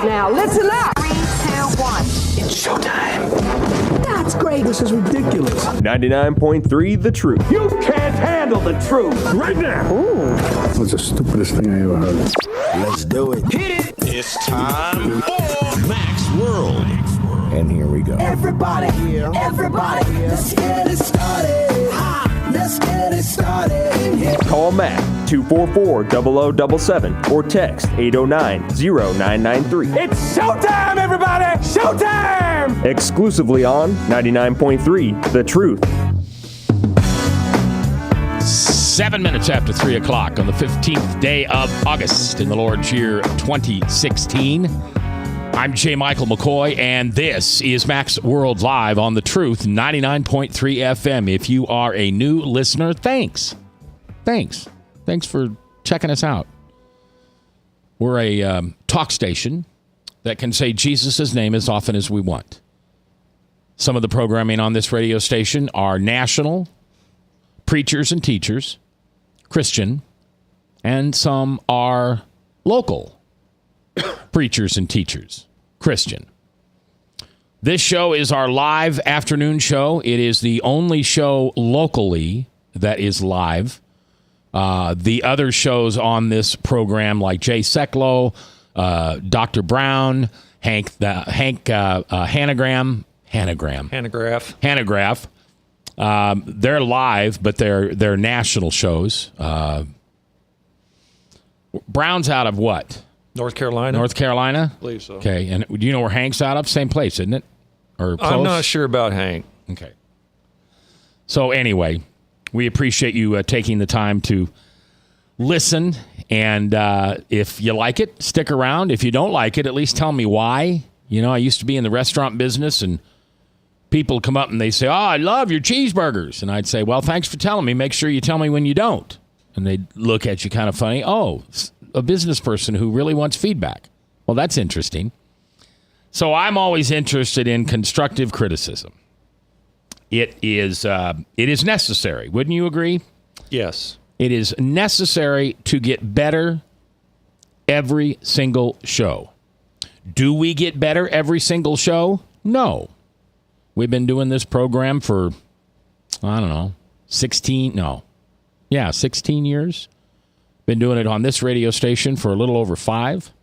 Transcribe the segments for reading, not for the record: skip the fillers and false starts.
Now, listen up. 3, 2, 1. It's showtime. That's great. This is ridiculous. 99.3 The Truth. You can't handle the truth right now. Ooh. That's the stupidest thing I ever heard. Let's do it. Hit it. It's time for Mac's World. And here we go. Everybody here. Everybody here. Let's get it started. Let's get it started. Call Mac 244-0077 or text 809-0993. It's showtime, everybody! Showtime! Exclusively on 99.3 The Truth. 7 minutes after 3 o'clock on the 15th day of August in the Lord's year 2016. I'm J. Michael McCoy, and this is Mac's World Live on The Truth, 99.3 FM. If you are a new listener, thanks. Thanks for checking us out. We're a talk station that can say Jesus' name as often as we want. Some of the programming on this radio station are national, preachers and teachers, Christian, and some are local preachers and teachers, Christian. This show is our live afternoon show. It is the only show locally that is live. The other shows on this program, like Jay Seklow, Dr. Brown, Hanagraph. They're live, but they're national shows. Brown's out of what? North Carolina. North Carolina? I believe so. Okay, and do you know where Hank's out of? Same place, isn't it? Or close? I'm not sure about Hank. Okay. So anyway, we appreciate you taking the time to listen, and if you like it, stick around. If you don't like it, at least tell me why. You know, I used to be in the restaurant business, and people come up and they say, "Oh, I love your cheeseburgers," and I'd say, "Well, thanks for telling me. Make sure you tell me when you don't." And they'd look at you kind of funny. "Oh, a business person who really wants feedback. Well, that's interesting." So I'm always interested in constructive criticism. It is necessary. Wouldn't you agree? Yes. It is necessary to get better every single show. Do we get better every single show? No. We've been doing this program for, 16 years. Been doing it on this radio station for a little over 5.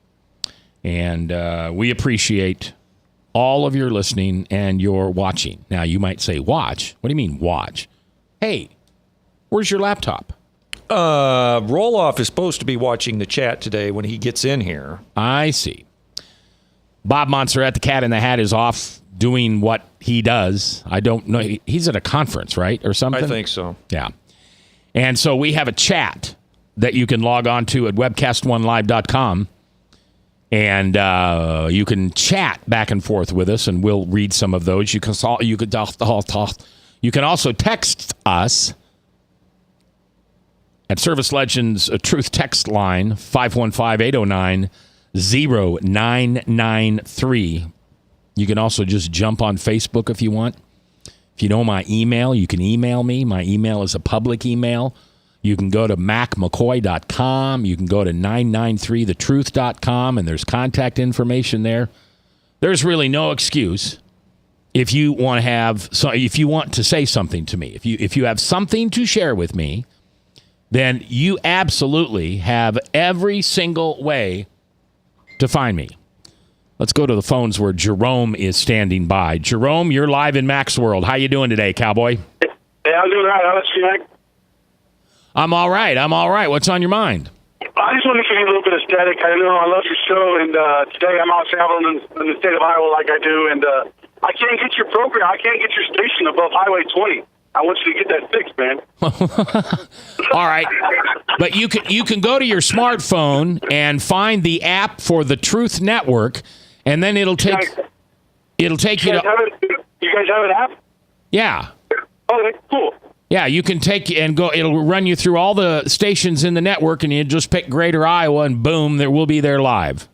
And we appreciate all of your listening and your watching. Now, you might say, watch? What do you mean, watch? Hey, where's your laptop? Roloff is supposed to be watching the chat today when he gets in here. I see. Bob Montserrat, the Cat in the Hat, is off doing what he does. I don't know. He's at a conference, right, or something? I think so. Yeah. And so we have a chat that you can log on to at webcast1live.com. And you can chat back and forth with us, and we'll read some of those. You can also text us at Service Legends Truth text line 515-809-0993. You can also just jump on Facebook if you want. If you know my email, you can email me. My email is a public email. You can go to macmckoy.com. You can go to 993thetruth.com, and there's contact information there. There's really no excuse if you want to say something to me. If you have something to share with me, then you absolutely have every single way to find me. Let's go to the phones where Jerome is standing by. Jerome, you're live in Mac's World. How you doing today, cowboy? Hey, I'm doing all right. How about you, Mac? I'm all right. What's on your mind? I just want to give you a little bit of static. I know I love your show, and today I'm out traveling in the state of Iowa like I do, and I can't get your program. I can't get your station above Highway 20. I want you to get that fixed, man. All right. But you can go to your smartphone and find the app for the Truth Network, and then it'll take you to... You guys have an app? Yeah. Okay, cool. Yeah, you can take and go. It'll run you through all the stations in the network, and you just pick Greater Iowa, and boom, we'll be there live.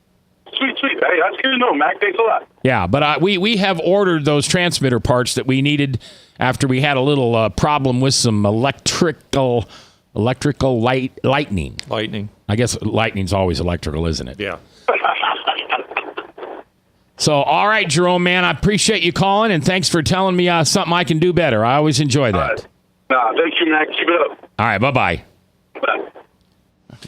Sweet. Hey, that's good to know, Mac. Thanks a lot. Yeah, but we have ordered those transmitter parts that we needed after we had a little problem with some electrical lightning. Lightning. I guess lightning's always electrical, isn't it? Yeah. So, all right, Jerome, man, I appreciate you calling, and thanks for telling me something I can do better. I always enjoy that. Thank you, Mac. Keep it up. All right, bye-bye. Bye.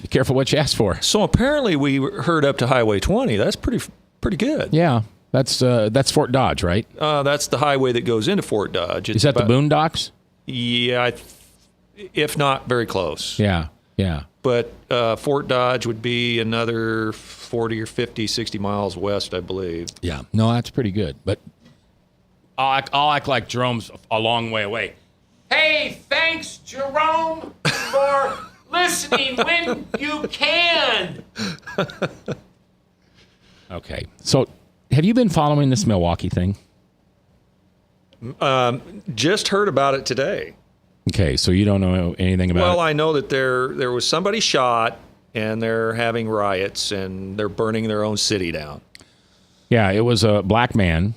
Be careful what you ask for. So apparently we heard up to Highway 20. That's pretty good. Yeah, that's Fort Dodge, right? That's the highway that goes into Fort Dodge. Is that the Boondocks? Yeah, if not very close. Yeah. But Fort Dodge would be another 40 or 50, 60 miles west, I believe. Yeah. No, that's pretty good. But I'll act like Jerome's a long way away. Hey, thanks, Jerome, for listening when you can. Okay. So have you been following this Milwaukee thing? Just heard about it today. Okay, so you don't know anything about it? Well, I know that there was somebody shot, and they're having riots, and they're burning their own city down. Yeah, it was a black man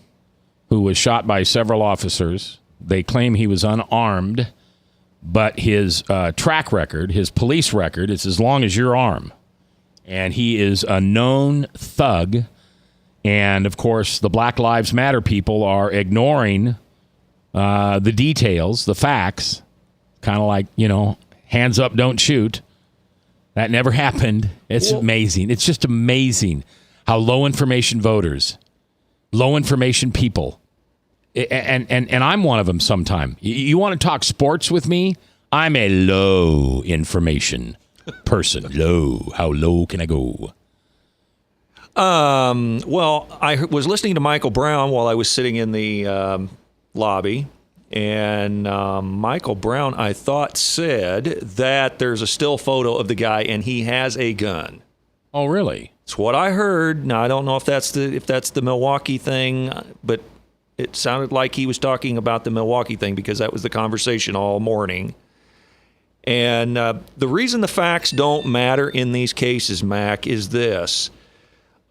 who was shot by several officers. They claim he was unarmed, but his track record, his police record, is as long as your arm. And he is a known thug. And, of course, the Black Lives Matter people are ignoring the details, the facts. Kind of like, hands up, don't shoot. That never happened. It's amazing. It's just amazing how low information voters, low information people, and I'm one of them sometime. You want to talk sports with me? I'm a low information person. Low. How low can I go? Well, I was listening to Michael Brown while I was sitting in the lobby. And Michael Brown, I thought, said that there's a still photo of the guy and he has a gun. Oh, really? It's what I heard. Now I don't know if that's the Milwaukee thing, but it sounded like he was talking about the Milwaukee thing because that was the conversation all morning. And the reason the facts don't matter in these cases, Mac, is this: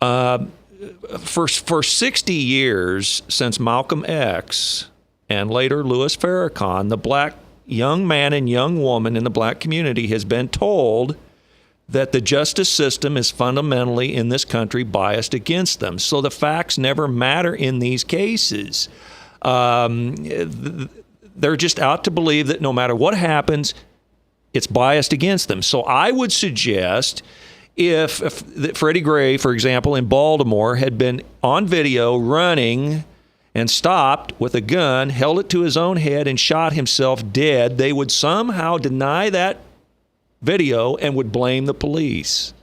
for 60 years since Malcolm X. And later, Louis Farrakhan, the black young man and young woman in the black community has been told that the justice system is fundamentally in this country biased against them. So the facts never matter in these cases. They're just out to believe that no matter what happens, it's biased against them. So I would suggest if Freddie Gray, for example, in Baltimore had been on video running and stopped with a gun, held it to his own head, and shot himself dead, they would somehow deny that video and would blame the police.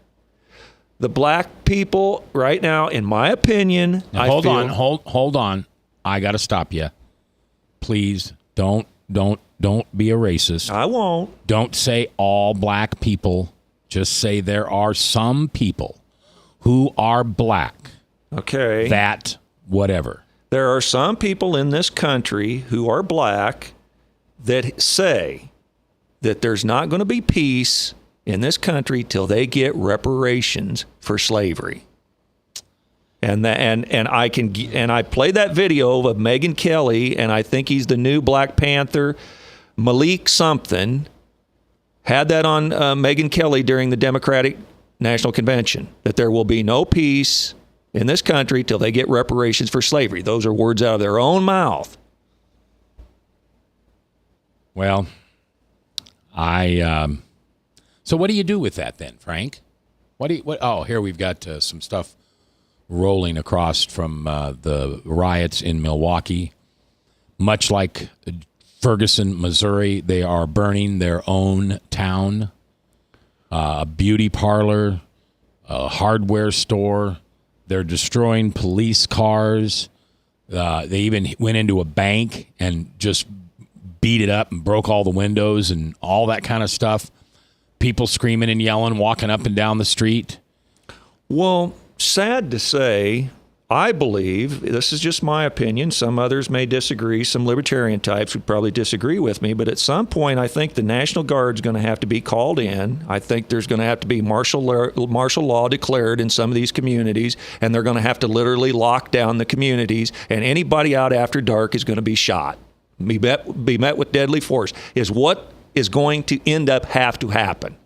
The black people right now, in my opinion, now, hold on. I got to stop you. Please don't be a racist. I won't. Don't say all black people. Just say there are some people who are black. Okay. That whatever. There are some people in this country who are black that say that there's not going to be peace in this country till they get reparations for slavery. And I played that video of Megyn Kelly, and I think he's the new Black Panther, Malik something, had that on Megyn Kelly during the Democratic National Convention, that there will be no peace in this country till they get reparations for slavery. Those are words out of their own mouth. Well, so what do you do with that then, Frank? Oh, here we've got some stuff rolling across from the riots in Milwaukee. Much like Ferguson, Missouri, they are burning their own town, a beauty parlor, a hardware store. They're destroying police cars. They even went into a bank and just beat it up and broke all the windows and all that kind of stuff. People screaming and yelling, walking up and down the street. Well, sad to say, I believe, this is just my opinion, some others may disagree, some libertarian types would probably disagree with me, but at some point I think the National Guard's going to have to be called in. I think there's going to have to be martial law declared in some of these communities, and they're going to have to literally lock down the communities, and anybody out after dark is going to be shot, be met with deadly force, is what is going to end up have to happen.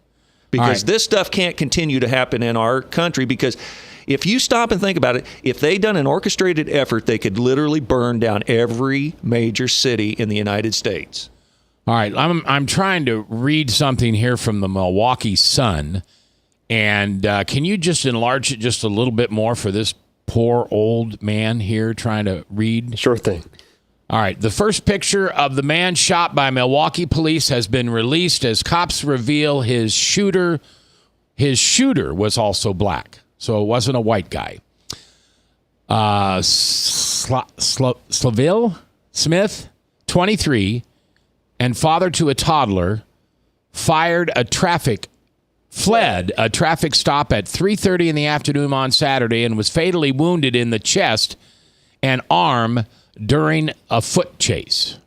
Because this stuff can't continue to happen in our country, because if you stop and think about it, if they'd done an orchestrated effort, they could literally burn down every major city in the United States. All right, I'm trying to read something here from the Milwaukee Sun, and can you just enlarge it just a little bit more for this poor old man here trying to read? Sure thing. All right, the first picture of the man shot by Milwaukee police has been released as cops reveal his shooter was also black. So it wasn't a white guy. Slaville Smith, 23, and father to a toddler, fled a traffic stop at 3:30 in the afternoon on Saturday and was fatally wounded in the chest and arm during a foot chase.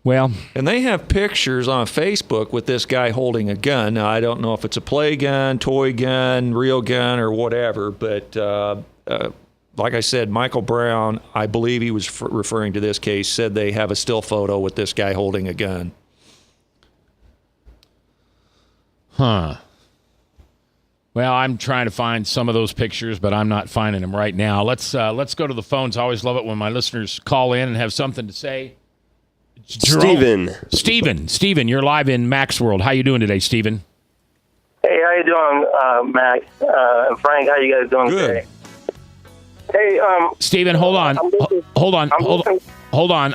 Well, and they have pictures on Facebook with this guy holding a gun. Now, I don't know if it's a play gun, toy gun, real gun, or whatever, but like I said, Michael Brown, I believe he was referring to this case, said they have a still photo with this guy holding a gun. Well, I'm trying to find some of those pictures, but I'm not finding them right now. Let's go to the phones. I always love it when my listeners call in and have something to say. Steven, you're live in Mac's World. How you doing today, Steven? Hey, how you doing, Mac? And Frank, how you guys doing today? Hey, Steven, hold on.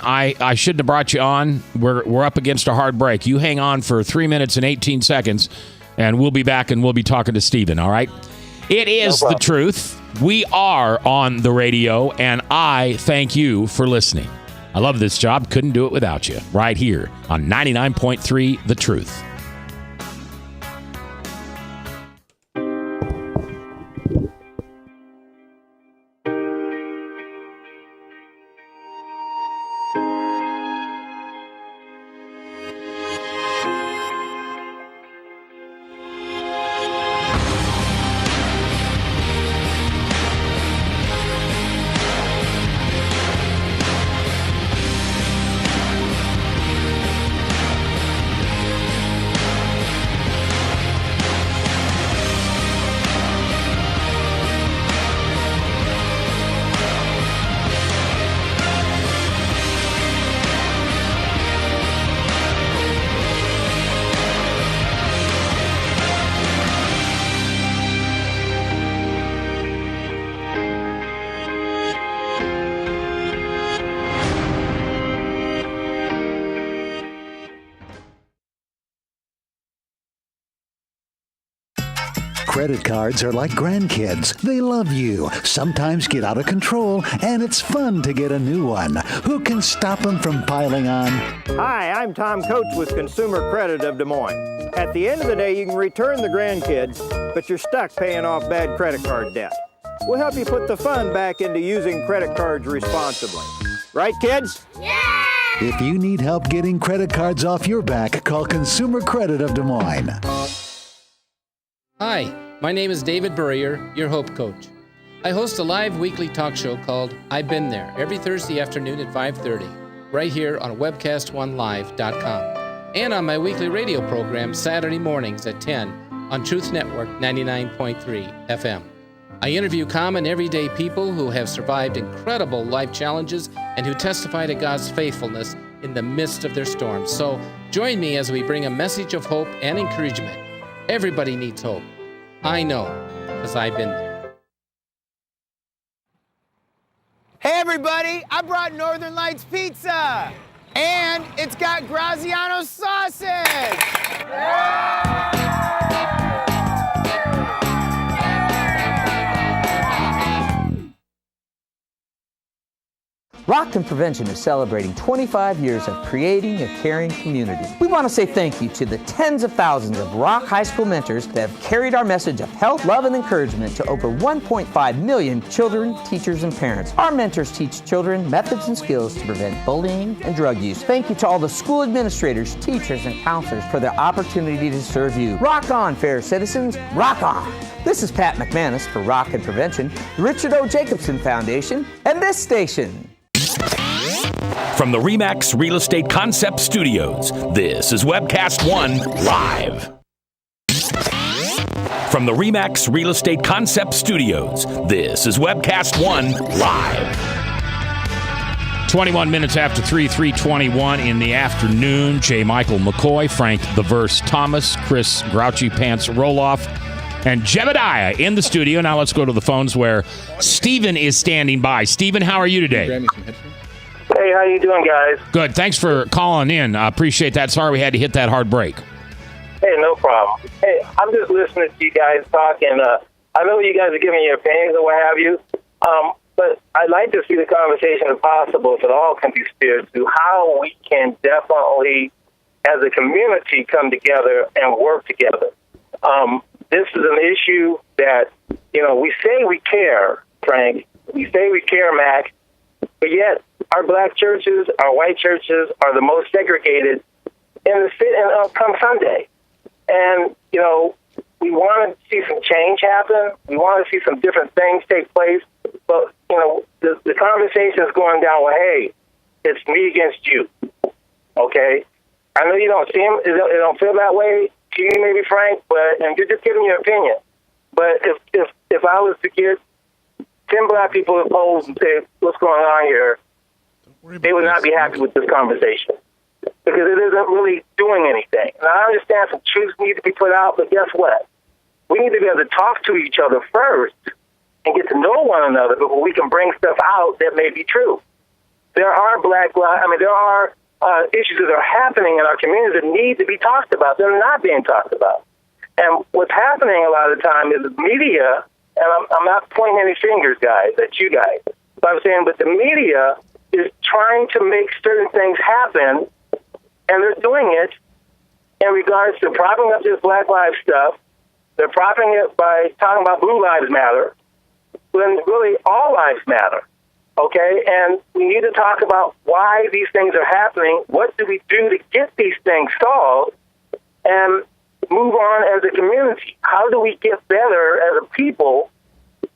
I shouldn't have brought you on. We're up against a hard break. You hang on for 3 minutes and 18 seconds, and we'll be back and we'll be talking to Steven, all right? It is the truth. We are on the radio, and I thank you for listening. I love this job. Couldn't do it without you. Right here on 99.3 The Truth. Credit cards are like grandkids. They love you, sometimes get out of control, and it's fun to get a new one. Who can stop them from piling on? Hi, I'm Tom Coates with Consumer Credit of Des Moines. At the end of the day, you can return the grandkids, but you're stuck paying off bad credit card debt. We'll help you put the fun back into using credit cards responsibly. Right, kids? Yeah! If you need help getting credit cards off your back, call Consumer Credit of Des Moines. Hi, my name is David Burrier, your Hope Coach. I host a live weekly talk show called I've Been There every Thursday afternoon at 5:30, right here on webcast1live.com, and on my weekly radio program Saturday mornings at 10 on Truth Network 99.3 FM. I interview common everyday people who have survived incredible life challenges and who testify to God's faithfulness in the midst of their storms. So join me as we bring a message of hope and encouragement. Everybody needs hope. I know, because I've been there. Hey everybody, I brought Northern Lights Pizza! And it's got Graziano sausage! Rockton Prevention is celebrating 25 years of creating a caring community. We want to say thank you to the tens of thousands of Rock High School mentors that have carried our message of health, love, and encouragement to over 1.5 million children, teachers, and parents. Our mentors teach children methods and skills to prevent bullying and drug use. Thank you to all the school administrators, teachers, and counselors for their opportunity to serve you. Rock on, fair citizens. Rock on. This is Pat McManus for Rock and Prevention, the Richard O. Jacobson Foundation, and this station. From the RE/MAX Real Estate Concept Studios, this is Webcast One Live. From the RE/MAX Real Estate Concept Studios, this is Webcast One Live. 21 minutes after 3:21 in the afternoon. J. Michael McCoy, Frank the Verse Thomas, Chris Grouchy Pants Roloff, and Jebediah in the studio. Now let's go to the phones where Stephen is standing by. Stephen, how are you today? Hey, how you doing, guys? Good. Thanks for calling in. I appreciate that. Sorry we had to hit that hard break. Hey, no problem. Hey, I'm just listening to you guys talk, and I know you guys are giving your opinions and what have you, but I'd like to see the conversation, if possible, if it all can be steered to how we can definitely, as a community, come together and work together. This is an issue that, we say we care, Frank. We say we care, Mac, but yet our black churches, our white churches are the most segregated in the city come Sunday. And, we want to see some change happen. We want to see some different things take place. But, the conversation is going down, well, hey, it's me against you. Okay? I know you don't see them. It don't feel that way to you, maybe, Frank, and you're just giving your opinion. But if I was to get 10 black people opposed and say, what's going on here, they would not be happy with this conversation because it isn't really doing anything. And I understand some truths need to be put out, but guess what? We need to be able to talk to each other first and get to know one another before we can bring stuff out that may be true. There are there are issues that are happening in our community that need to be talked about. They're not being talked about. And what's happening a lot of the time is the media, and I'm not pointing any fingers, guys, at you guys, but I'm saying, but the media is trying to make certain things happen, and they're doing it in regards to propping up this Black Lives stuff. They're propping it by talking about Blue Lives Matter, when really all lives matter, okay? And we need to talk about why these things are happening, what do we do to get these things solved, and move on as a community. How do we get better as a people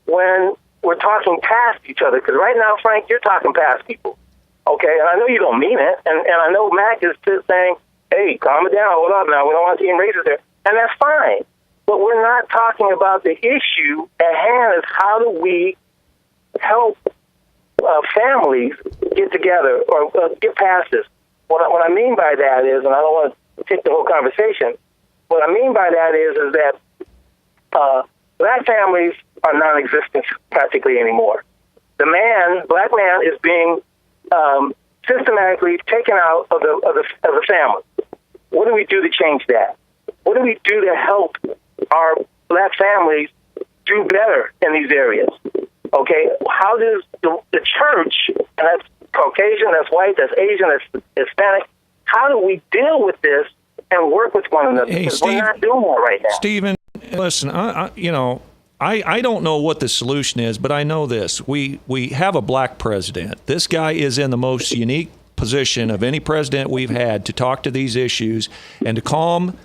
when we're talking past each other? Because right now, Frank, you're talking past people, okay? And I know you don't mean it, and I know Mac is just saying, hey, calm it down, hold up now, we don't want to see any races there, and that's fine. But we're not talking about the issue at hand is how do we help families get together or get past this. What I mean by that is, and I don't want to take the whole conversation, what I mean by that is that black families are non-existent practically anymore. The black man is being systematically taken out of the family. What do we do to change that? What do we do to help our black families do better in these areas? Okay, how does the church, and that's Caucasian, that's white, that's Asian, that's Hispanic, how do we deal with this and work with one another? Because we're not doing that right now. Stephen, listen, I don't know what the solution is, but I know this. We have a black president. This guy is in the most unique position of any president we've had to talk to these issues and to calm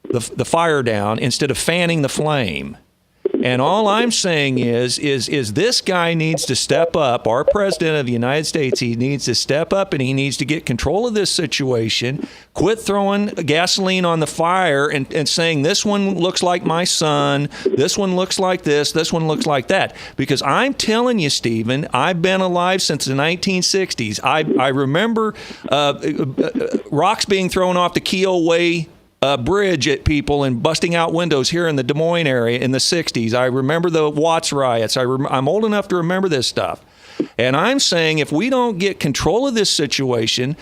the fire down instead of fanning the flame. And all I'm saying is this guy needs to step up. Our president of the United States, he needs to step up and he needs to get control of this situation, quit throwing gasoline on the fire and saying this one looks like my son, this one looks like this one looks like that. Because I'm telling you, Stephen, I've been alive since the 1960s. I remember rocks being thrown off the Keogh Way bridge at people and busting out windows here in the Des Moines area in the 60s. I remember the Watts riots. I'm old enough to remember this stuff. And I'm saying if we don't get control of this situation,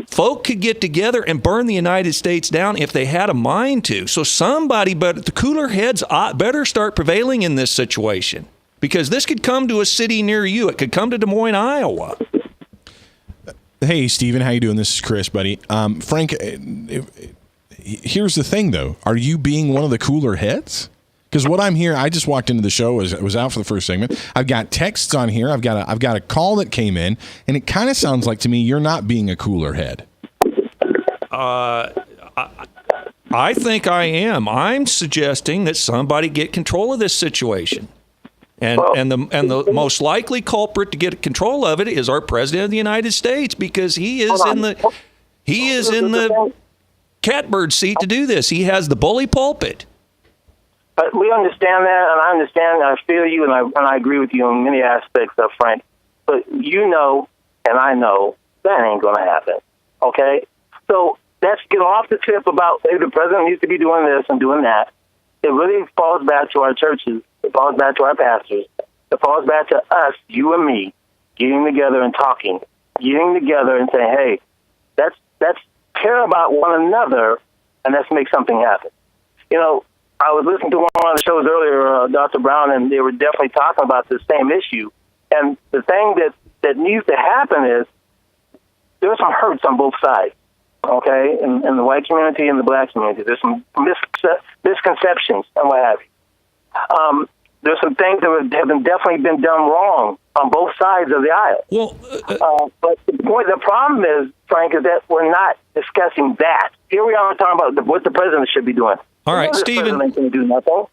folk could get together and burn the United States down if they had a mind to. So somebody, but the cooler heads better start prevailing in this situation, because this could come to a city near you. It could come to Des Moines, Iowa. Hey, Steven, how you doing? This is Chris, buddy. Frank, here's the thing, though. Are you being one of the cooler heads? Because what I'm hearing, I just walked into the show, was out for the first segment. I've got texts on here. I've got a call that came in, and it kind of sounds like to me you're not being a cooler head. I think I am. I'm suggesting that somebody get control of this situation. And the most likely culprit to get control of it is our president of the United States, because he is in the catbird seat to do this. He has the bully pulpit. We understand that, and I understand, and I feel you, and I agree with you in many aspects of Frank. But you know, and I know, that ain't going to happen. Okay? So let's get off the tip about, hey, the president needs to be doing this and doing that. It really falls back to our churches. It falls back to our pastors. It falls back to us, you and me, getting together and talking, getting together and saying, hey, let's care about one another, and let's make something happen. You know, I was listening to one of the shows earlier, Dr. Brown, and they were definitely talking about the same issue. And the thing that needs to happen is there's some hurts on both sides, okay, in the white community and the black community. There's some misconceptions and what have you. There's some things that have definitely been done wrong on both sides of the aisle. Well, but the problem is, Frank, is that we're not discussing that. Here we are talking about what the president should be doing. All right, Stephen. The president can do nothing.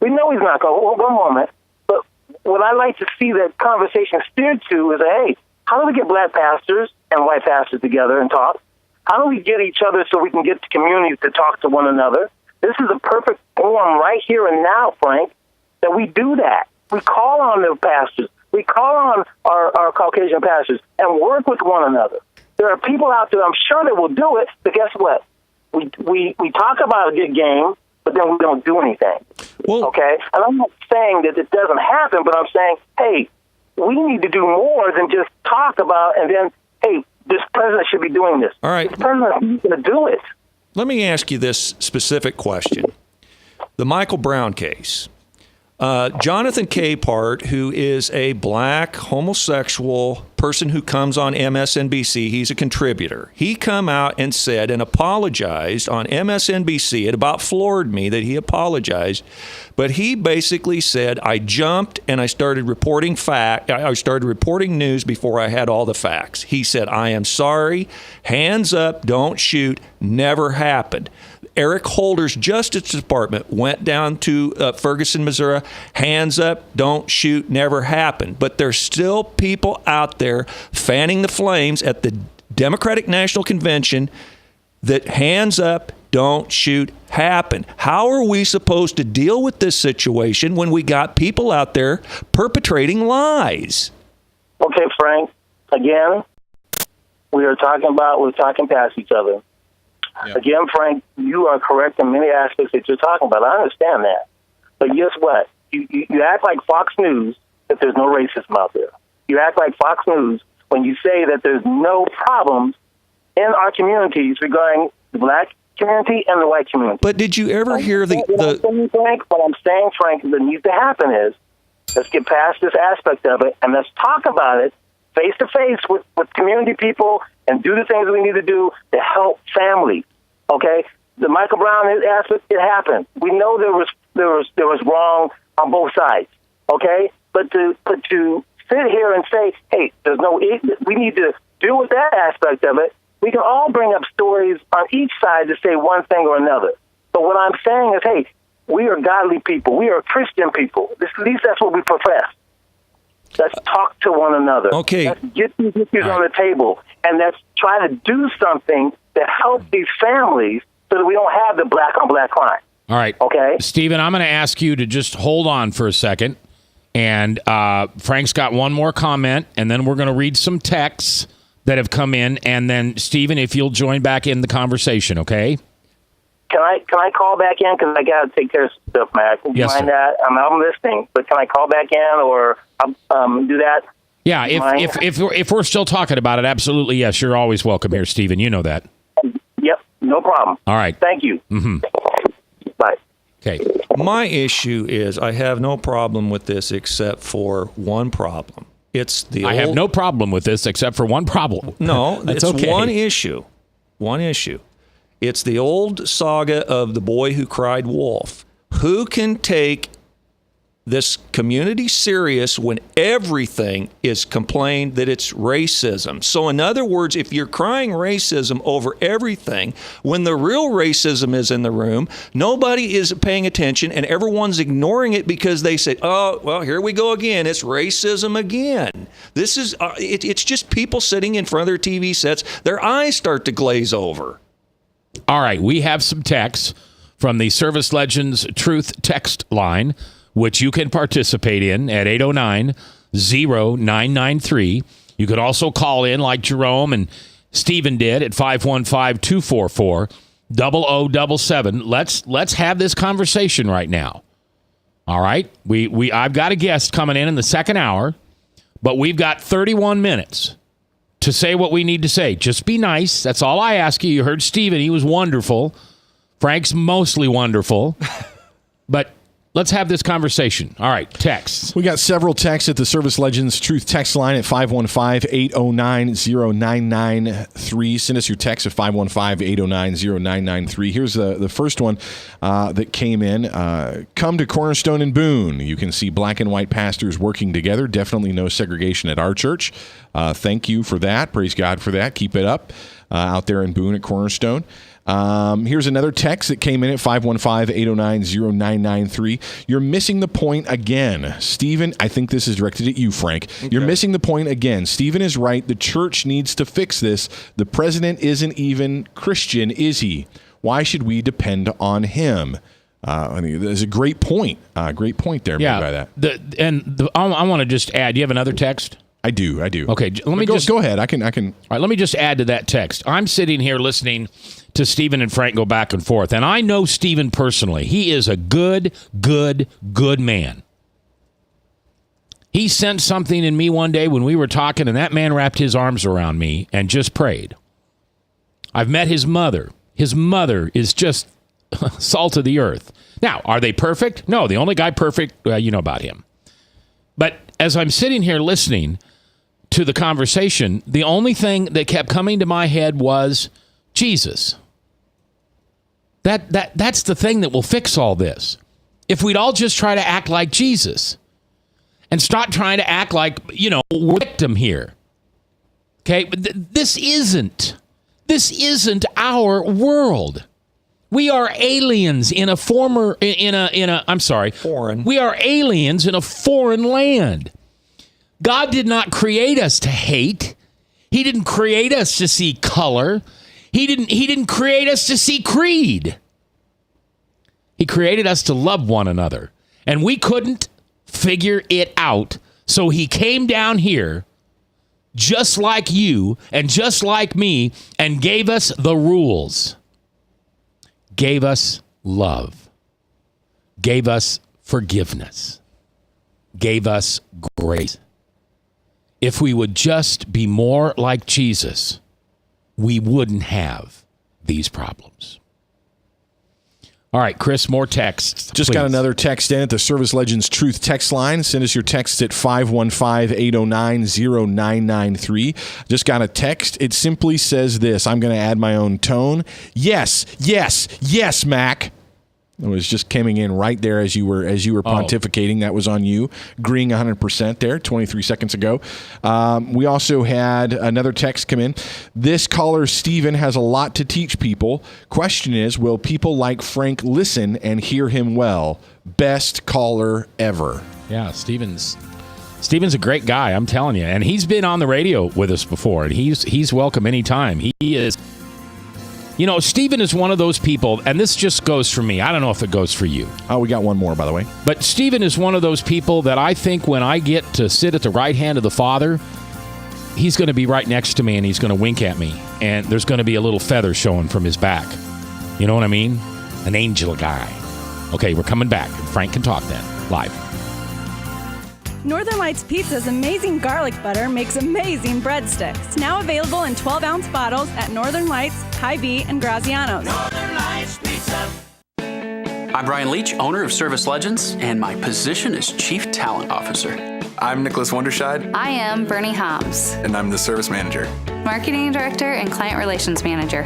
We know he's not going. Well, one moment. But what I like to see that conversation steered to is, hey, how do we get black pastors and white pastors together and talk? How do we get each other so we can get the communities to talk to one another? This is a perfect forum right here and now, Frank, that we do that. We call on the pastors. We call on our Caucasian pastors and work with one another. There are people out there, I'm sure, that will do it, but guess what? We talk about a good game, but then we don't do anything. Well, okay? And I'm not saying that it doesn't happen, but I'm saying, hey, we need to do more than just talk about and then, hey, this president should be doing this. All right. This president needs to do it. Let me ask you this specific question. The Michael Brown case. Jonathan Capehart, who is a black homosexual person who comes on MSNBC, he's a contributor. He come out and said and apologized on MSNBC. It about floored me that he apologized, but he basically said, I jumped and I started reporting news before I had all the facts. He said, I am sorry, hands up, don't shoot, never happened. Eric Holder's Justice Department went down to Ferguson, Missouri. Hands up, don't shoot, never happened. But there's still people out there fanning the flames at the Democratic National Convention that hands up, don't shoot, happen. How are we supposed to deal with this situation when we got people out there perpetrating lies? Okay, Frank, again, we're talking past each other. Yeah. Again, Frank, you are correct in many aspects that you're talking about. I understand that. But guess what? You act like Fox News that there's no racism out there. You act like Fox News when you say that there's no problems in our communities regarding the black community and the white community. But did you ever hear what I'm saying, Frank, that needs to happen is let's get past this aspect of it and let's talk about it face to face with community people and do the things we need to do to help families. Okay, the Michael Brown aspect, it happened. We know there was wrong on both sides. Okay, but to sit here and say, hey, we need to deal with that aspect of it. We can all bring up stories on each side to say one thing or another. But what I'm saying is, hey, we are godly people. We are Christian people. At least that's what we profess. Let's talk to one another. Okay. Let's get these issues on the table, and let's try to do something to help these families so that we don't have the black-on-black crime. All right. Okay. Stephen, I'm going to ask you to just hold on for a second. And Frank's got one more comment, and then we're going to read some texts that have come in. And then, Stephen, if you'll join back in the conversation, okay? Can I call back in? Because I got to take care of stuff, Matt. Do you mind that? I'm listening, but can I call back in or do that? Yeah, if we're still talking about it, absolutely, yes. You're always welcome here, Stephen. You know that. Yep, no problem. All right. Thank you. Mm-hmm. Bye. Okay. My issue is I have no problem with this except for one problem. I have no problem with this except for one problem. No, That's it's okay. one issue. One issue. It's the old saga of the boy who cried wolf. Who can take this community serious when everything is complained that it's racism? So in other words, if you're crying racism over everything, when the real racism is in the room, nobody is paying attention and everyone's ignoring it because they say, oh, well, here we go again. It's racism again. This is, it's just people sitting in front of their TV sets. Their eyes start to glaze over. All right, we have some texts from the Service Legends Truth text line, which you can participate in at 809-0993. You could also call in like Jerome and Stephen did at 515-244-0077. Let's have this conversation right now. All right? I've got a guest coming in the second hour, but we've got 31 minutes to say what we need to say. Just be nice. That's all I ask you. You heard Stephen. He was wonderful. Frank's mostly wonderful. But let's have this conversation. All right, texts. We got several texts at the Service Legends Truth text line at 515-809-0993. Send us your text at 515-809-0993. Here's the first one that came in. Come to Cornerstone and Boone. You can see black and white pastors working together. Definitely no segregation at our church. Thank you for that. Praise God for that. Keep it up out there in Boone at Cornerstone. Here's another text that came in at 515-809-0993. You're missing the point again. Stephen, I think this is directed at you, Frank. Okay. You're missing the point again. Stephen is right. The church needs to fix this. The president isn't even Christian, is he? Why should we depend on him? I mean, there's a great point. Great point there made by that. I want to just add, do you have another text? I do. Okay, let me go ahead. I can. All right, let me just add to that text. I'm sitting here listening to Stephen and Frank go back and forth, and I know Stephen personally. He is a good man. He sent something in me one day when we were talking, and that man wrapped his arms around me and just prayed. I've met his mother. His mother is just salt of the earth. Now, are they perfect? No, the only guy perfect, you know about him. But as I'm sitting here listening to the conversation, the only thing that kept coming to my head was Jesus. That's the thing that will fix all this. If we'd all just try to act like Jesus and stop trying to act like, we're a victim here. Okay? But this isn't our world. We are aliens in a foreign. We are aliens in a foreign land. God did not create us to hate. He didn't create us to see color. He didn't create us to see creed. He created us to love one another. And we couldn't figure it out. So he came down here just like you and just like me and gave us the rules. Gave us love, gave us forgiveness, gave us grace. If we would just be more like Jesus, we wouldn't have these problems. All right, Chris, more texts. Just got another text in at the Service Legends Truth text line. Send us your texts at 515-809-0993. Just got a text. It simply says this. I'm going to add my own tone. Yes, Mac. It was just coming in right there as you were pontificating. That was on you, agreeing 100% there 23 seconds ago. We also had another text come in. This caller, Stephen, has a lot to teach people. Question is, will people like Frank listen and hear him well? Best caller ever. Yeah, Stephen's a great guy, I'm telling you. And he's been on the radio with us before, and he's welcome anytime. He is... Stephen is one of those people, and this just goes for me. I don't know if it goes for you. Oh, we got one more, by the way. But Stephen is one of those people that I think when I get to sit at the right hand of the Father, he's going to be right next to me, and he's going to wink at me, and there's going to be a little feather showing from his back. You know what I mean? An angel guy. Okay, we're coming back. Frank can talk then, live. Northern Lights Pizza's amazing garlic butter makes amazing breadsticks. Now available in 12-ounce bottles at Northern Lights, Hy-Vee, and Graziano's. Northern Lights Pizza. I'm Brian Leach, owner of Service Legends, and my position is Chief Talent Officer. I'm Nicholas Wonderscheid. I am Bernie Hobbs. And I'm the service manager. Marketing director and client relations manager.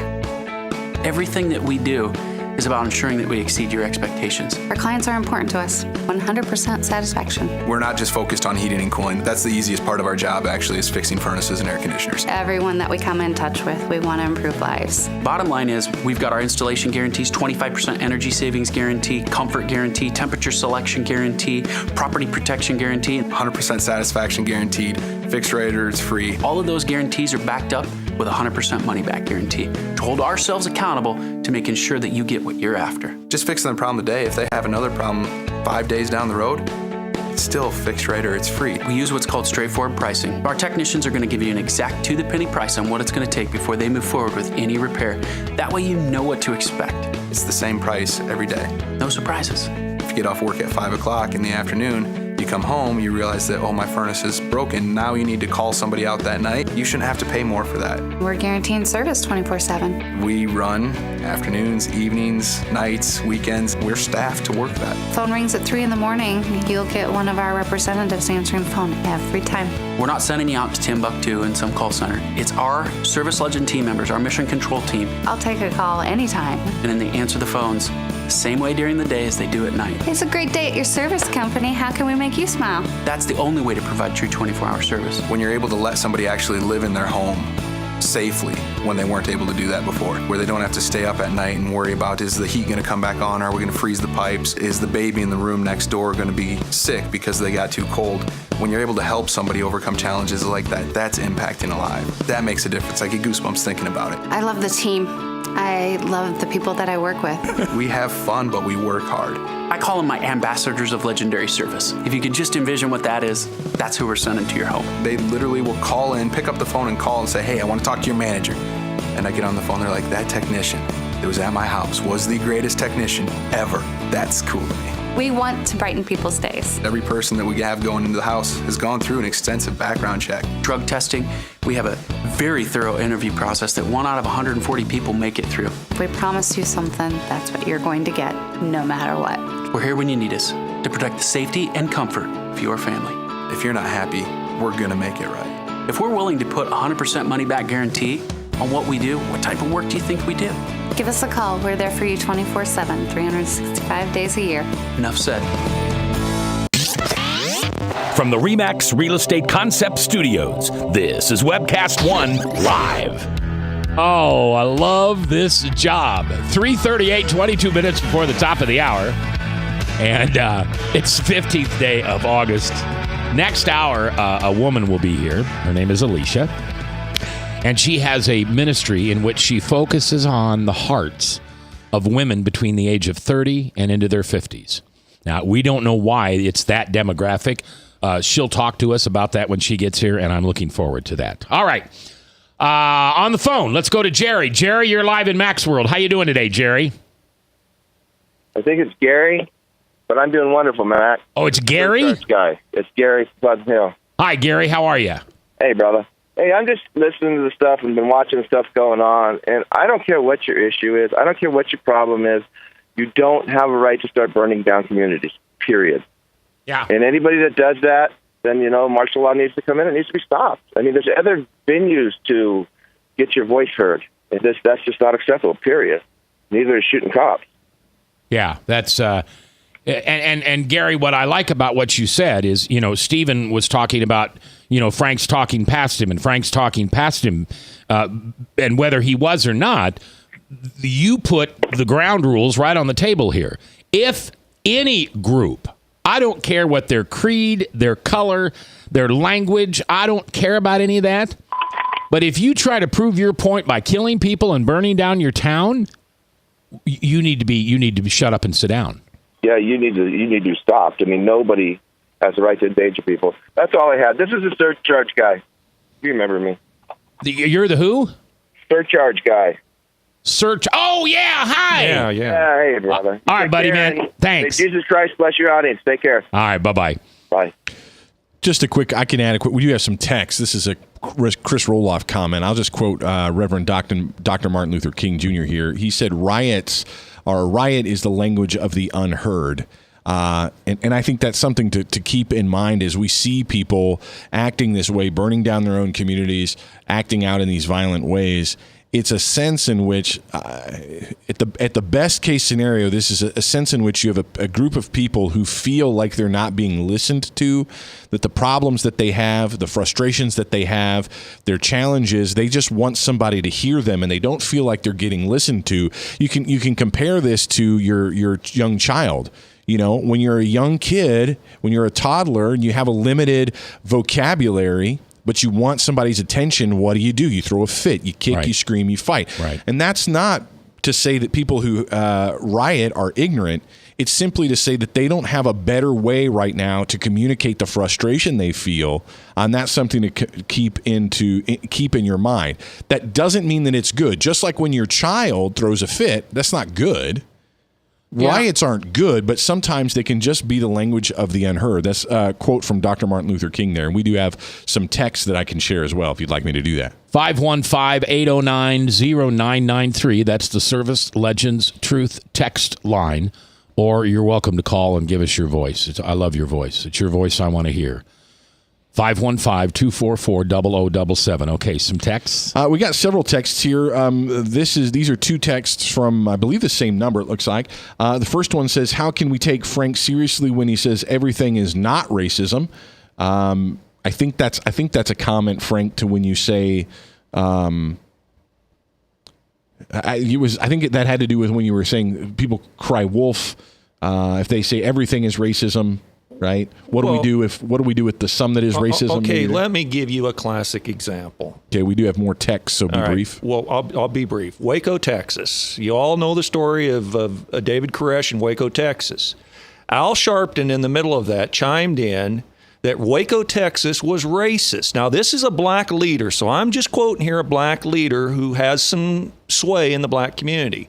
Everything that we do is about ensuring that we exceed your expectations. Our clients are important to us. 100% satisfaction. We're not just focused on heating and cooling. That's the easiest part of our job, actually, is fixing furnaces and air conditioners. Everyone that we come in touch with, we want to improve lives. Bottom line is, we've got our installation guarantees, 25% energy savings guarantee, comfort guarantee, temperature selection guarantee, property protection guarantee. 100% satisfaction guaranteed. Fixed rate or it's free. All of those guarantees are backed up with a 100% money-back guarantee to hold ourselves accountable to making sure that you get what you're after. Just fixing the problem today. If they have another problem 5 days down the road, it's still fixed rate or it's free. We use what's called straightforward pricing. Our technicians are going to give you an exact to-the-penny price on what it's going to take before they move forward with any repair. That way you know what to expect. It's the same price every day. No surprises. If you get off work at 5 o'clock in the afternoon, you come home, you realize that, oh, my furnace is broken. Now you need to call somebody out that night. You shouldn't have to pay more for that. We're guaranteeing service 24/7. We run afternoons, evenings, nights, weekends. We're staffed to work that. Phone rings at 3 in the morning. You'll get one of our representatives answering the phone every time. We're not sending you out to Timbuktu in some call center. It's our Service Legend team members, our mission control team. I'll take a call anytime. And then they answer the phones the same way during the day as they do at night. It's a great day at your service company. How can we make you smile? That's the only way to provide true 24-hour service. When you're able to let somebody actually live in their home safely when they weren't able to do that before, where they don't have to stay up at night and worry about, is the heat going to come back on? Are we going to freeze the pipes? Is the baby in the room next door going to be sick because they got too cold? When you're able to help somebody overcome challenges like that, that's impacting a life. That makes a difference. I get goosebumps thinking about it. I love the team. I love the people that I work with. We have fun, but we work hard. I call them my ambassadors of legendary service. If you could just envision what that is, that's who we're sending to your home. They literally will call in, pick up the phone and call and say, hey, I want to talk to your manager. And I get on the phone, they're like, that technician that was at my house was the greatest technician ever. That's cool to me. We want to brighten people's days. Every person that we have going into the house has gone through an extensive background check. Drug testing, we have a very thorough interview process that 1 out of 140 people make it through. If we promise you something, that's what you're going to get, no matter what. We're here when you need us to protect the safety and comfort of your family. If you're not happy, we're going to make it right. If we're willing to put 100% money-back guarantee on what we do, what type of work do you think we do? Give us a call. We're there for you 24/7, 365 days a year. Enough said. From the RE/MAX Real Estate Concept Studios, this is Webcast One Live. Oh, I love this job. 3:38, 22 minutes before the top of the hour. And it's 15th day of August. Next hour, a woman will be here. Her name is Alicia. And she has a ministry in which she focuses on the hearts of women between the age of 30 and into their 50s. Now, we don't know why it's that demographic. She'll talk to us about that when she gets here, and I'm looking forward to that. All right. On the phone, let's go to Jerry. Jerry, you're live in Max World. How you doing today, Jerry? I think it's Gary, but I'm doing wonderful, Matt. Oh, it's Gary? Guy. It's Gary Pleasant Hill. Hi, Gary. How are you? Hey, brother. Hey, I'm just listening to the stuff and been watching the stuff going on, and I don't care what your issue is. I don't care what your problem is. You don't have a right to start burning down communities, period. Yeah. And anybody that does that, then, martial law needs to come in. It needs to be stopped. I mean, there's other venues to get your voice heard. And that's just not acceptable, period. Neither is shooting cops. Yeah, that's... And Gary, what I like about what you said is, Stephen was talking about, Frank's talking past him, and Frank's talking past him, and whether he was or not, you put the ground rules right on the table here. If any group, I don't care what their creed, their color, their language, I don't care about any of that, but if you try to prove your point by killing people and burning down your town, you need to be shut up and sit down. Yeah, you need to be stopped. I mean, nobody has the right to endanger people. That's all I had. This is a surcharge guy. You remember me? You're the who? Surcharge guy. Oh, yeah. Hi. Yeah. Hey, brother. All right, buddy, man. Thanks. May Jesus Christ bless your audience. Take care. All right. Bye-bye. Bye. Just a quick, I can add a quick, we do have some text. This is a Chris Roloff comment. I'll just quote Reverend Dr. Martin Luther King Jr. here. He said, riot is the language of the unheard. And I think that's something to keep in mind as we see people acting this way, burning down their own communities, acting out in these violent ways. It's a sense in which, at the best case scenario, this is a sense in which you have a group of people who feel like they're not being listened to, that the problems that they have, the frustrations that they have, their challenges, they just want somebody to hear them, and they don't feel like they're getting listened to. You can compare this to your young child. You know, when you're a young kid, when you're a toddler, and you have a limited vocabulary, but you want somebody's attention, what do? You throw a fit, you kick, Right. you scream, you fight. Right. And that's not to say that people who riot are ignorant. It's simply to say that they don't have a better way right now to communicate the frustration they feel, and that's something to keep in your mind. That doesn't mean that it's good. Just like when your child throws a fit, that's not good. Yeah. Riots aren't good, but sometimes they can just be the language of the unheard. That's a quote from Dr. Martin Luther King there. And we do have some text that I can share as well if you'd like me to do that. 515-809-0993. That's the Service Legends Truth text line. Or you're welcome to call and give us your voice. I love your voice. It's your voice I want to hear. 515-244-0077. Okay, some texts. We got several texts here. These are two texts from, I believe, the same number, it looks like. The first one says, how can we take Frank seriously when he says everything is not racism? I think that's a comment, Frank, to when you say I think that had to do with when you were saying people cry wolf if they say everything is racism. Right? What do we do with the some that is racism? Okay, let me give you a classic example. Okay, we do have more text, so be brief. Well, I'll be brief. Waco, Texas. You all know the story of David Koresh in Waco, Texas. Al Sharpton, in the middle of that, chimed in that Waco, Texas was racist. Now, this is a black leader, so I'm just quoting here a black leader who has some sway in the black community.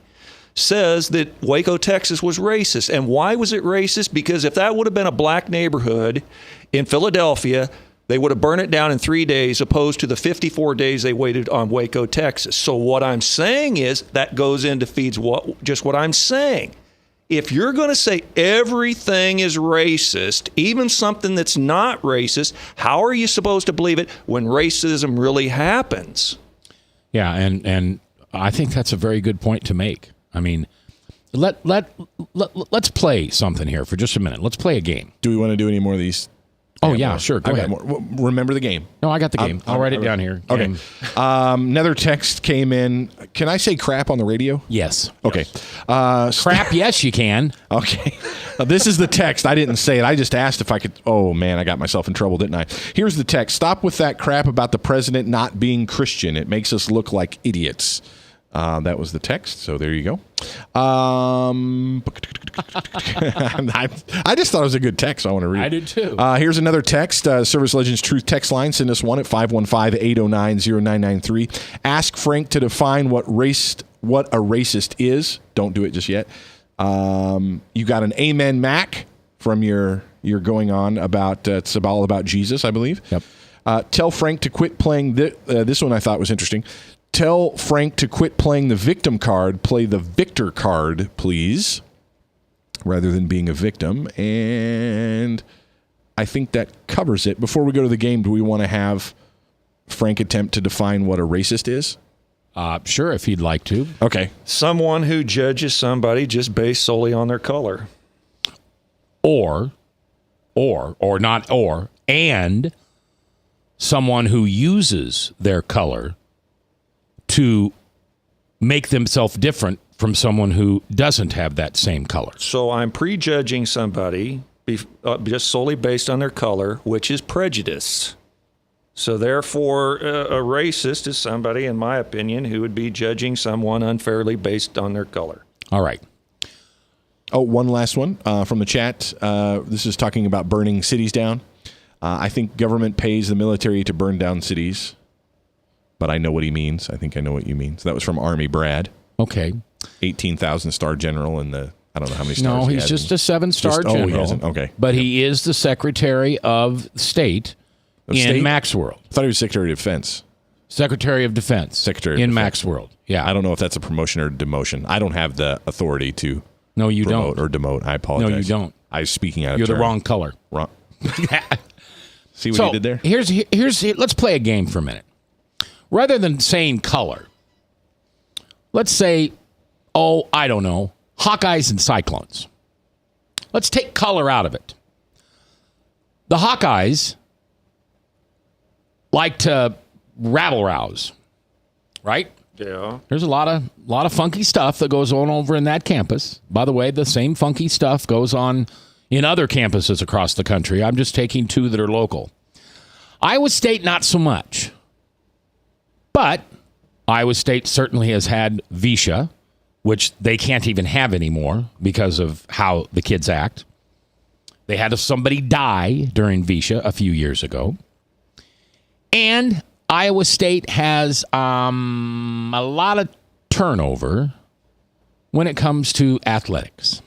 Says that Waco, Texas was racist. And why was it racist? Because if that would have been a black neighborhood in Philadelphia, they would have burned it down in 3 days opposed to the 54 days they waited on Waco, Texas. So what I'm saying is that goes into feeds just what I'm saying. If you're going to say everything is racist, even something that's not racist, how are you supposed to believe it when racism really happens? Yeah, and I think that's a very good point to make. I mean, let's play something here for just a minute. Let's play a game. Do we want to do any more of these? Oh, yeah, sure. Go ahead. Remember the game. No, I got the game. I'll write it down here. Okay. Another text came in. Can I say crap on the radio? Yes. Okay. Crap, yes, you can. Okay. This is the text. I didn't say it. I just asked if I could. Oh, man, I got myself in trouble, didn't I? Here's the text. Stop with that crap about the president not being Christian. It makes us look like idiots. That was the text, so there you go. I just thought it was a good text. So I want to read it. I did too. Here's another text. Service Legends Truth text line. Send us one at 515-809-0993. Ask Frank to define what a racist is. Don't do it just yet. You got an Amen Mac from your going on about, it's all about Jesus, I believe. Yep. Tell Frank to quit playing, this one I thought was interesting. Tell Frank to quit playing the victim card, play the victor card, please, rather than being a victim. And I think that covers it. Before we go to the game, do we want to have Frank attempt to define what a racist is? Sure, if he'd like to. Okay. Someone who judges somebody just based solely on their color. And someone who uses their color to make themselves different from someone who doesn't have that same color. So I'm prejudging somebody just solely based on their color, which is prejudice. So therefore, a racist is somebody, in my opinion, who would be judging someone unfairly based on their color. All right. Oh, one last one from the chat. This is talking about burning cities down. I think government pays the military to burn down cities. But I know what he means. I think I know what you mean. So that was from Army Brad. Okay. 18,000 star general in the, I don't know how many stars No, he's just a 7-star general. Oh, he isn't? Okay. But he is the Secretary of State in Mac's world. I thought he was Secretary of Defense. Secretary of Defense. In Mac's world. Yeah. I don't know if that's a promotion or demotion. I don't have the authority to promote or demote. I apologize. No, you don't. I was speaking out of You're turn. the wrong color. Wrong. See what he did there? Here's let's play a game for a minute. Rather than saying color, let's say, I don't know, Hawkeyes and Cyclones. Let's take color out of it. The Hawkeyes like to rabble-rouse, right? Yeah. There's a lot of funky stuff that goes on over in that campus. By the way, the same funky stuff goes on in other campuses across the country. I'm just taking two that are local. Iowa State, not so much. But Iowa State certainly has had VSHA, which they can't even have anymore because of how the kids act. They had somebody die during VSHA a few years ago. And Iowa State has a lot of turnover when it comes to athletics.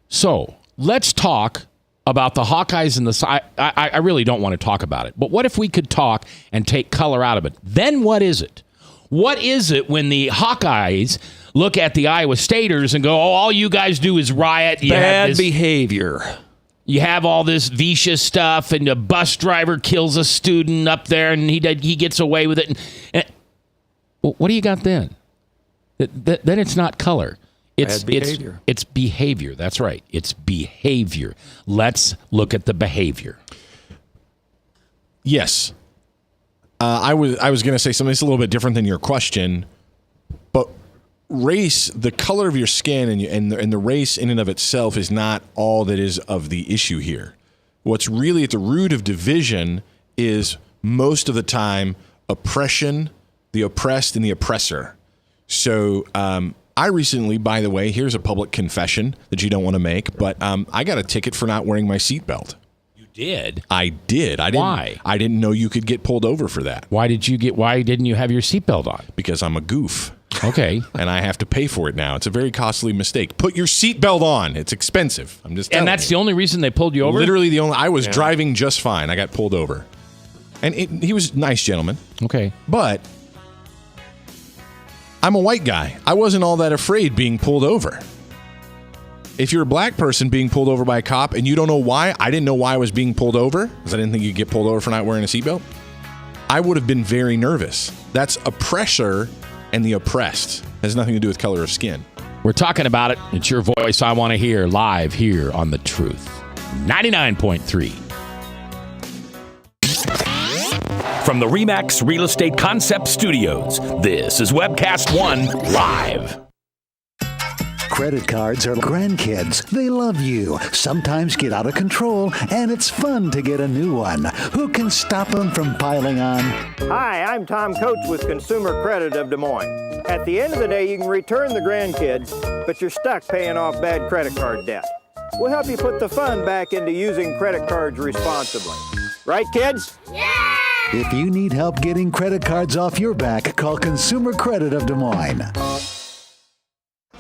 So let's talk about the Hawkeyes and the... I really don't want to talk about it. But what if we could talk and take color out of it? Then what is it? What is it when the Hawkeyes look at the Iowa Staters and go, all you guys do is riot. Bad behavior. You have all this VSHA stuff, and a bus driver kills a student up there, and he gets away with it. What do you got then? Then it's not color. It's behavior. It's behavior. That's right. It's behavior. Let's look at the behavior. Yes. I was going to say something that's a little bit different than your question, but race, the color of your skin and the race in and of itself is not all that is of the issue here. What's really at the root of division is most of the time oppression, the oppressed, and the oppressor. So I recently, by the way, here's a public confession that you don't want to make, but I got a ticket for not wearing my seatbelt. Did? I did. Why? I didn't know you could get pulled over for that. Why didn't you have your seatbelt on? Because I'm a goof. Okay. And I have to pay for it now. It's a very costly mistake. Put your seatbelt on. It's expensive. I'm just telling you. And that's the only reason they pulled you over? Literally the only. I was driving just fine. I got pulled over. And he was a nice gentleman. Okay. But I'm a white guy. I wasn't all that afraid being pulled over. If you're a black person being pulled over by a cop and you don't know why, I didn't know why I was being pulled over because I didn't think you'd get pulled over for not wearing a seatbelt, I would have been very nervous. That's oppressor and the oppressed. It has nothing to do with color of skin. We're talking about it. It's your voice I want to hear live here on The Truth. 99.3. From the RE/MAX Real Estate Concept Studios, this is Webcast One Live. Credit cards are grandkids. They love you, sometimes get out of control, and it's fun to get a new one. Who can stop them from piling on? Hi, I'm Tom Coates with Consumer Credit of Des Moines. At the end of the day, you can return the grandkids, but you're stuck paying off bad credit card debt. We'll help you put the fun back into using credit cards responsibly. Right, kids? Yeah! If you need help getting credit cards off your back, call Consumer Credit of Des Moines.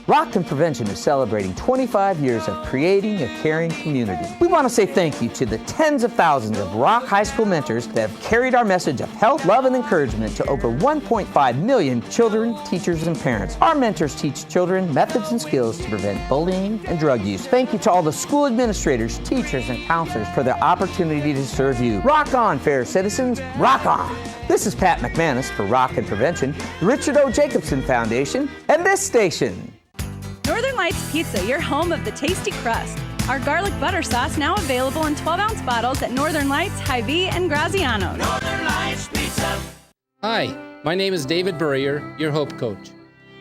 Rockton Prevention is celebrating 25 years of creating a caring community. We want to say thank you to the tens of thousands of Rock High School mentors that have carried our message of health, love, and encouragement to over 1.5 million children, teachers, and parents. Our mentors teach children methods and skills to prevent bullying and drug use. Thank you to all the school administrators, teachers, and counselors for their opportunity to serve you. Rock on, fair citizens, rock on! This is Pat McManus for Rockton Prevention, the Richard O. Jacobson Foundation, and this station. Northern Lights Pizza, your home of the tasty crust. Our garlic butter sauce now available in 12-ounce bottles at Northern Lights, Hy-Vee, and Graziano's. Northern Lights Pizza. Hi, my name is David Burrier, your Hope Coach.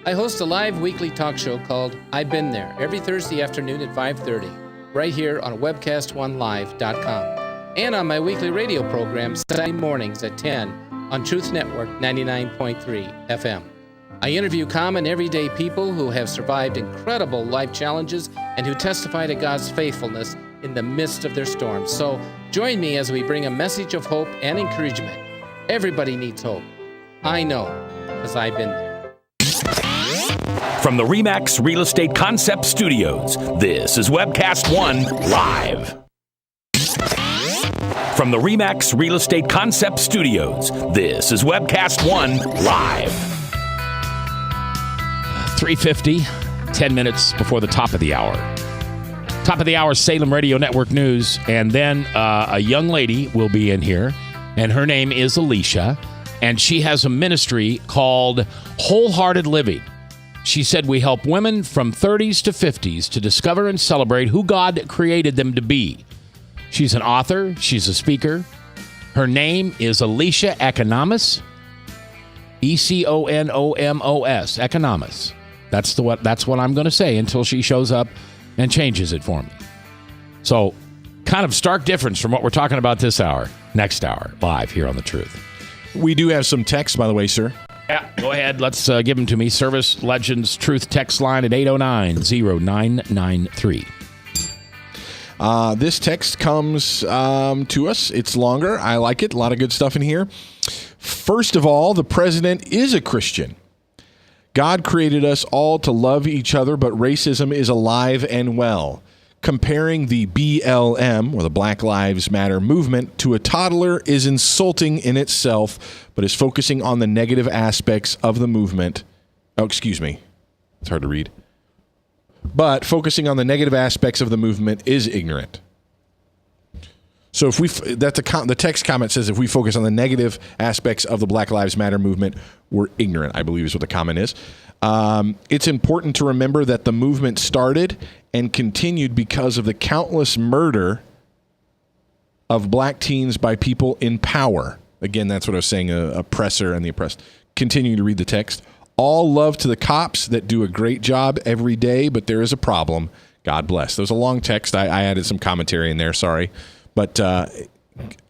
I host a live weekly talk show called I've Been There every Thursday afternoon at 5:30, right here on webcast1live.com, and on my weekly radio program Saturday mornings at 10 on Truth Network 99.3 FM. I interview common, everyday people who have survived incredible life challenges and who testify to God's faithfulness in the midst of their storms. So join me as we bring a message of hope and encouragement. Everybody needs hope. I know, because I've been there. From the RE/MAX Real Estate Concept Studios, this is Webcast One Live. From the RE/MAX Real Estate Concept Studios, this is Webcast One Live. 3:50, 10 minutes before the top of the hour. Top of the hour, Salem Radio Network News. And then a young lady will be in here, and her name is Alicia, and she has a ministry called Wholehearted Living. She said we help women from 30s to 50s to discover and celebrate who God created them to be. She's an author. She's a speaker. Her name is Alicia Economos. Economos. Economos. That's what I'm going to say until she shows up and changes it for me. So, kind of stark difference from what we're talking about this hour. Next hour, live here on The Truth. We do have some text, by the way, sir. Yeah, go ahead. Let's give them to me. Service Legends Truth text line at 809-0993. This text comes to us. It's longer. I like it. A lot of good stuff in here. First of all, the president is a Christian. God created us all to love each other, but racism is alive and well. Comparing the BLM, or the Black Lives Matter movement, to a toddler is insulting in itself, but is focusing on the negative aspects of the movement. Oh, excuse me. It's hard to read. But focusing on the negative aspects of the movement is ignorant. So if the text comment says if we focus on the negative aspects of the Black Lives Matter movement, we're ignorant, I believe is what the comment is. It's important to remember that the movement started and continued because of the countless murder of black teens by people in power. Again, that's what I was saying, oppressor and the oppressed. Continuing to read the text. All love to the cops that do a great job every day, but there is a problem. God bless. There was a long text. I added some commentary in there, sorry. But a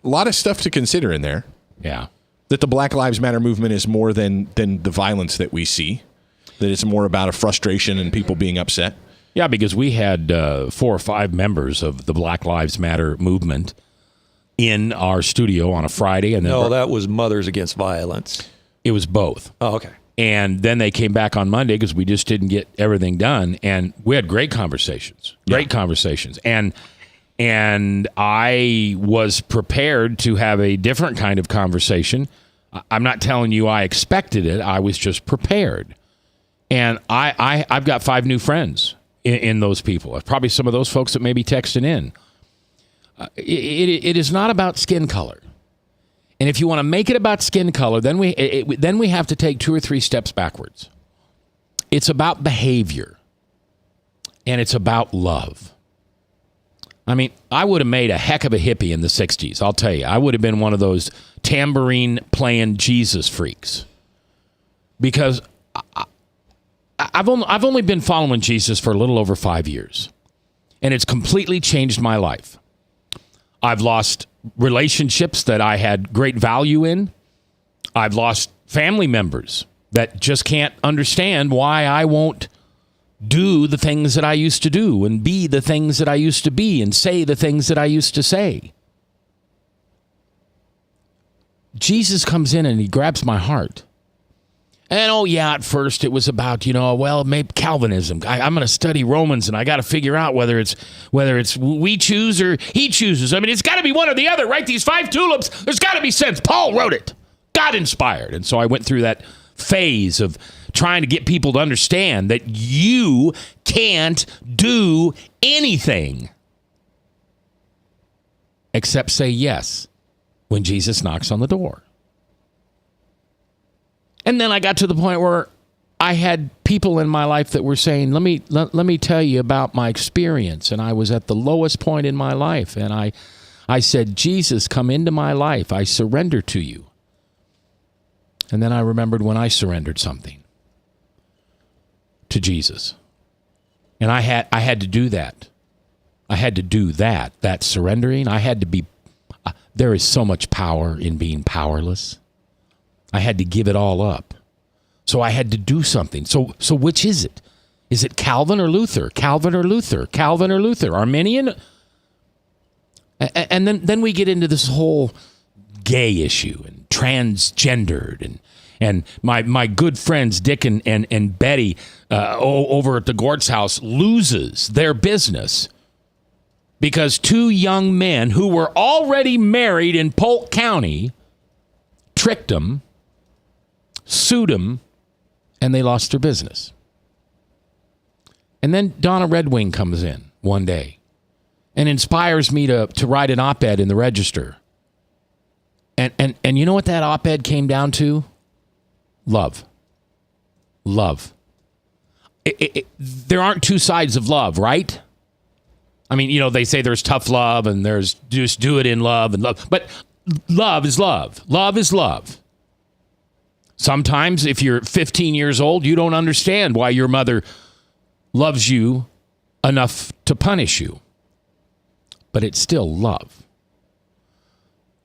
lot of stuff to consider in there. Yeah. That the Black Lives Matter movement is more than the violence that we see. That it's more about a frustration and people being upset. Yeah, because we had 4 or 5 members of the Black Lives Matter movement in our studio on a Friday. And then No, that was Mothers Against Violence. It was both. Oh, okay. And then they came back on Monday because we just didn't get everything done. And we had great conversations. And I was prepared to have a different kind of conversation. I'm not telling you I expected it. I was just prepared. And I've got 5 new friends in those people. Probably some of those folks that may be texting in. It is not about skin color. And if you want to make it about skin color, then we have to take 2 or 3 steps backwards. It's about behavior. And it's about love. I mean, I would have made a heck of a hippie in the 60s, I'll tell you. I would have been one of those tambourine-playing Jesus freaks. Because I've only been following Jesus for a little over 5 years. And it's completely changed my life. I've lost relationships that I had great value in. I've lost family members that just can't understand why I won't do the things that I used to do and be the things that I used to be and say the things that I used to say. Jesus comes in and he grabs my heart. And at first it was about, maybe Calvinism. I'm going to study Romans and I got to figure out whether it's we choose or he chooses. I mean, it's got to be one or the other, right? These 5 tulips, there's got to be sense. Paul wrote it. God inspired. And so I went through that phase of trying to get people to understand that you can't do anything except say yes when Jesus knocks on the door. And then I got to the point where I had people in my life that were saying, let me tell you about my experience. And I was at the lowest point in my life. And I said, Jesus, come into my life. I surrender to you. And then I remembered when I surrendered something to Jesus. And I had to do that. I had to do that surrendering. I had to be, there is so much power in being powerless. I had to give it all up. So I had to do something. So which is it? Is it Calvin or Luther? Calvin or Luther? Calvin or Luther? Arminian? And then we get into this whole gay issue and transgendered and my good friends Dick and Betty over at the Gort's house loses their business because 2 young men who were already married in Polk County tricked them, sued them, and they lost their business. And then Donna Red Wing comes in one day and inspires me to write an op-ed in the Register. And you know what that op-ed came down to? Love. Love. There aren't two sides of love, right? I mean, you know, they say there's tough love and there's just do it in love and love. But love is love. Love is love. Sometimes if you're 15 years old, you don't understand why your mother loves you enough to punish you. But it's still love.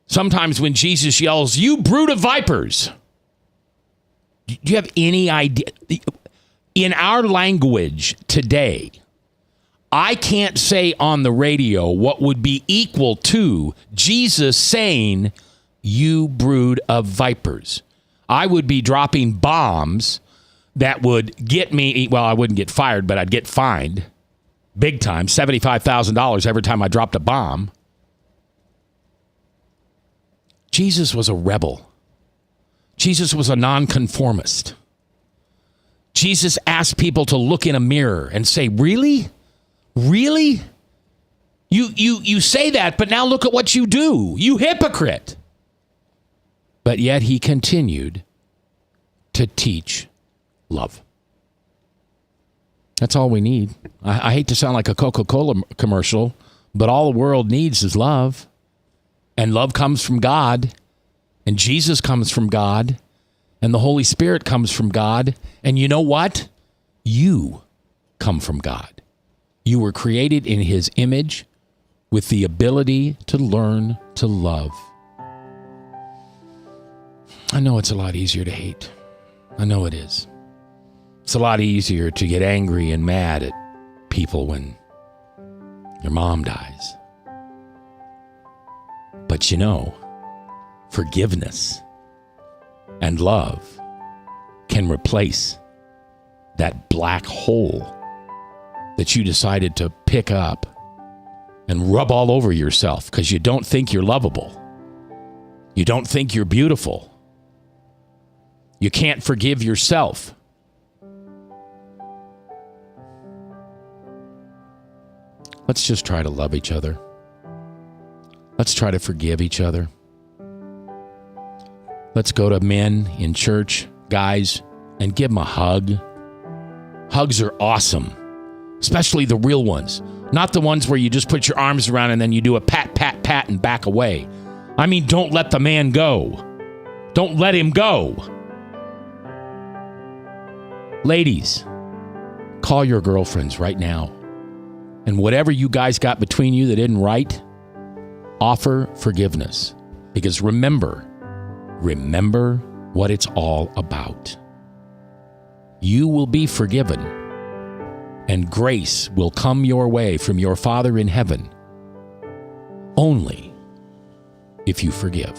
Sometimes when Jesus yells, "You brood of vipers," do you have any idea? In our language today, I can't say on the radio what would be equal to Jesus saying, "You brood of vipers." I would be dropping bombs that would get me, well, I wouldn't get fired, but I'd get fined big time, $75,000 every time I dropped a bomb. Jesus was a rebel. Jesus was a nonconformist. Jesus asked people to look in a mirror and say, "Really? Really? You say that, but now look at what you do. You hypocrite." But yet he continued to teach love. That's all we need. I hate to sound like a Coca-Cola commercial, but all the world needs is love. And love comes from God. And Jesus comes from God. And the Holy Spirit comes from God. And you know what? You come from God. You were created in his image with the ability to learn to love. I know it's a lot easier to hate. I know it is. It's a lot easier to get angry and mad at people when your mom dies. But you know, forgiveness and love can replace that black hole that you decided to pick up and rub all over yourself because you don't think you're lovable. You don't think you're beautiful. You can't forgive yourself. Let's just try to love each other. Let's try to forgive each other. Let's go to men in church, guys, and give them a hug. Hugs are awesome, especially the real ones. Not the ones where you just put your arms around and then you do a pat, pat, pat and back away. I mean, don't let the man go. Don't let him go. Ladies, call your girlfriends right now. And whatever you guys got between you that isn't right, offer forgiveness. Because remember what it's all about. You will be forgiven, and grace will come your way from your Father in heaven only if you forgive.